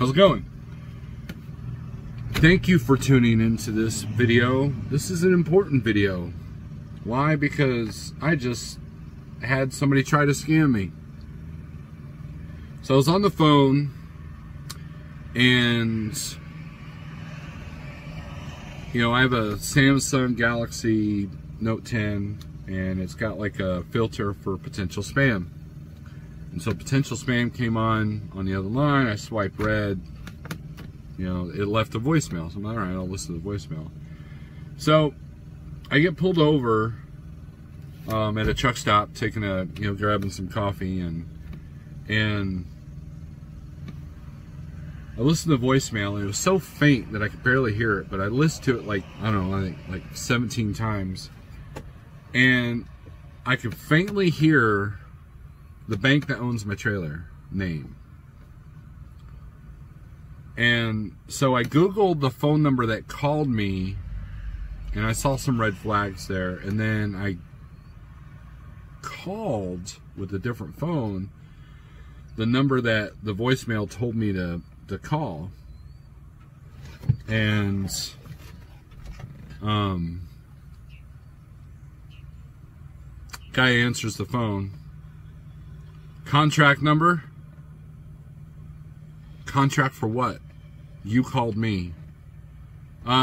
How's it going? Thank you for tuning into this video. This is an important video. Why? Because I just had somebody try to scam me. So I was on the phone and I have a Samsung Galaxy Note 10 and it's got like a filter for potential spam. And so potential spam came on the other line. I swiped red. It left a voicemail. So I'm like, all right, I'll listen to the voicemail. So I get pulled over at a truck stop, taking grabbing some coffee, and I listened to the voicemail, and it was so faint that I could barely hear it. But I listened to it I think 17 times, and I could faintly hear the bank that owns my trailer name. And so I Googled the phone number that called me, and I saw some red flags there. And then I called with a different phone the number that the voicemail told me to call. And guy answers the phone. Contract number? Contract for what? You called me.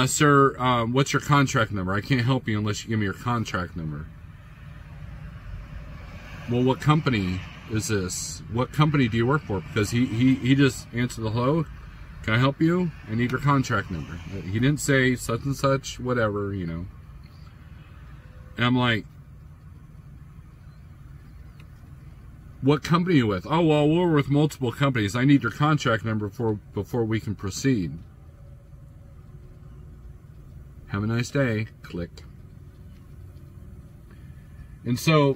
Sir, what's your contract number? I can't help you unless you give me your contract number. Well, what company is this? What company do you work for? Because he just answered the hello. Can I help you? I need your contract number. He didn't say such and such, whatever, And I'm like, what company are you with? Oh, well, we're with multiple companies. I need your contract number before we can proceed. Have a nice day. Click. And so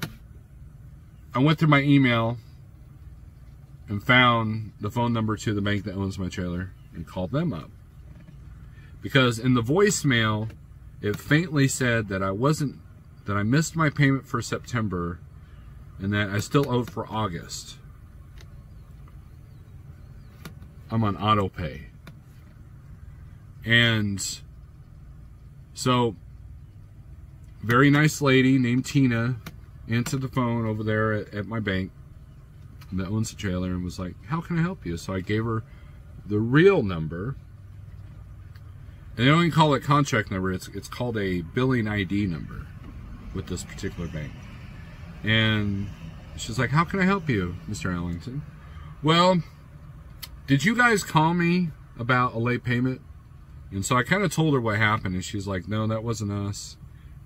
I went through my email and found the phone number to the bank that owns my trailer and called them up. Because in the voicemail, it faintly said that I missed my payment for September and that I still owed for August. I'm on auto pay. And so, very nice lady named Tina answered the phone over there at my bank that owns the trailer and was like, how can I help you? So I gave her the real number. And they don't even call it contract number. It's called a billing ID number with this particular bank. And she's like, how can I help you, Mr. Ellington? Well, did you guys call me about a late payment? And so I kind of told her what happened, and she's like, no, that wasn't us.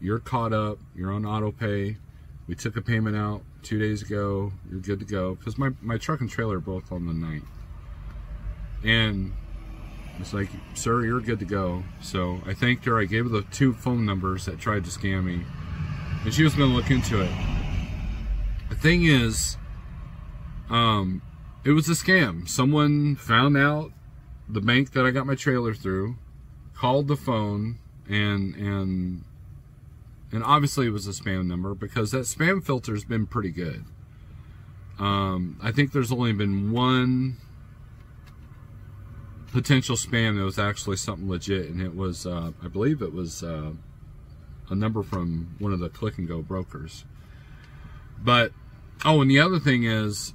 You're caught up. You're on auto pay. We took a payment out 2 days ago. You're good to go. Because my truck and trailer are both on the 9th. And it's like, sir, you're good to go. So I thanked her. I gave her the 2 phone numbers that tried to scam me. And she was going to look into it. The thing is, it was a scam. Someone found out the bank that I got my trailer through, called the phone, and obviously it was a spam number because that spam filter's been pretty good. I think there's only been one potential spam that was actually something legit, and it was, I believe it was a number from one of the click and go brokers. But, oh, and the other thing is,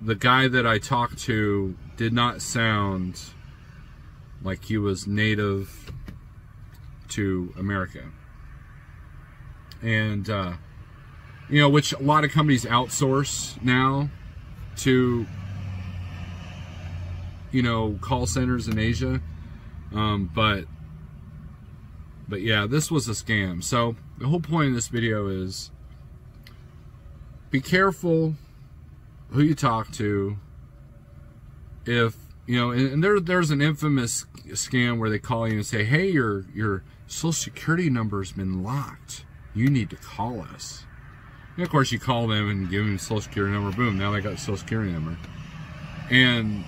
the guy that I talked to did not sound like he was native to America. And, which a lot of companies outsource now to, call centers in Asia. But yeah, this was a scam. So the whole point of this video is, be careful who you talk to. If and there's an infamous scam where they call you and say, hey, your social security number's been locked, you need to call us. And of course you call them and give them the social security number, boom, now they got the social security number. And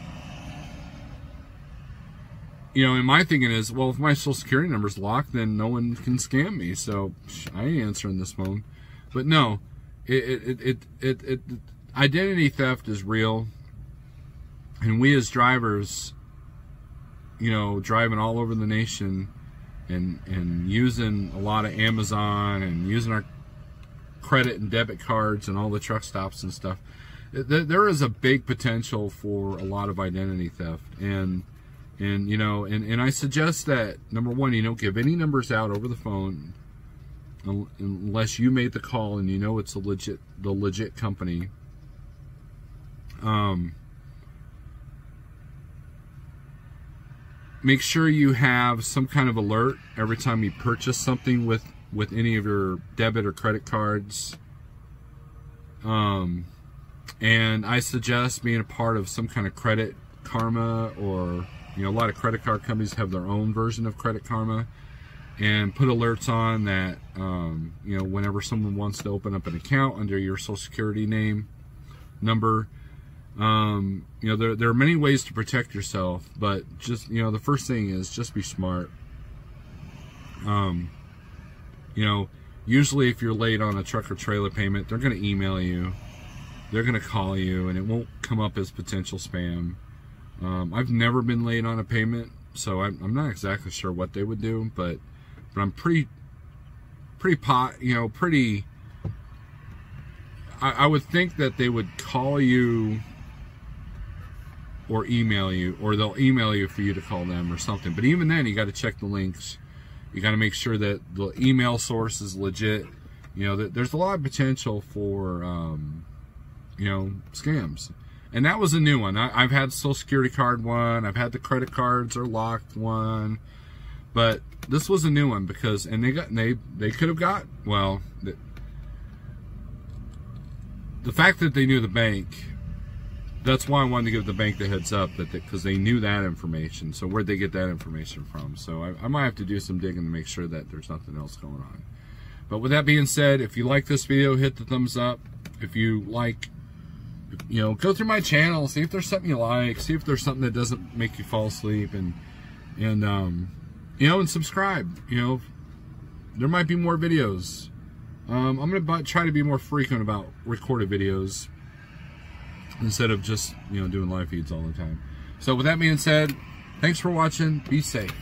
and my thinking is, well, if my social security number's locked, then no one can scam me, so I ain't answering this phone. But no, identity theft is real. And we as drivers, you know, driving all over the nation and using a lot of Amazon and using our credit and debit cards and all the truck stops and stuff, there is a big potential for a lot of identity theft. And you know, and I suggest that, number one, you don't give any numbers out over the phone unless you made the call and you know it's the legit company. Make sure you have some kind of alert every time you purchase something with any of your debit or credit cards. And I suggest being a part of some kind of Credit Karma, or, you know, a lot of credit card companies have their own version of Credit Karma, and put alerts on that, you know, whenever someone wants to open up an account under your Social Security number. You know, there are many ways to protect yourself, but just, you know, the first thing is just be smart. You know, usually if you're late on a truck or trailer payment, they're going to email you, they're going to call you, and it won't come up as potential spam. I've never been late on a payment, so I'm not exactly sure what they would do, but I'm pretty I would think that they would call you or email you, or they'll email you for you to call them or something. But even then, you got to check the links. You got to make sure that the email source is legit. You know, there's a lot of potential for, you know, scams. And that was a new one. I've had Social Security card one. I've had the credit cards are locked one. But this was a new one because, and they could have got, well, the fact that they knew the bank, that's why I wanted to give the bank the heads up, that because they knew that information. So where'd they get that information from? So I might have to do some digging to make sure that there's nothing else going on. But with that being said, if you like this video, hit the thumbs up. If you like, you know, go through my channel, see if there's something you like, see if there's something that doesn't make you fall asleep, and you know, and subscribe. You know, there might be more videos. I'm gonna try to be more frequent about recorded videos instead of just, you know, doing live feeds all the time. So with that being said, thanks for watching. Be safe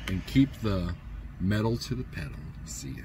and keep the metal to the pedal. See ya.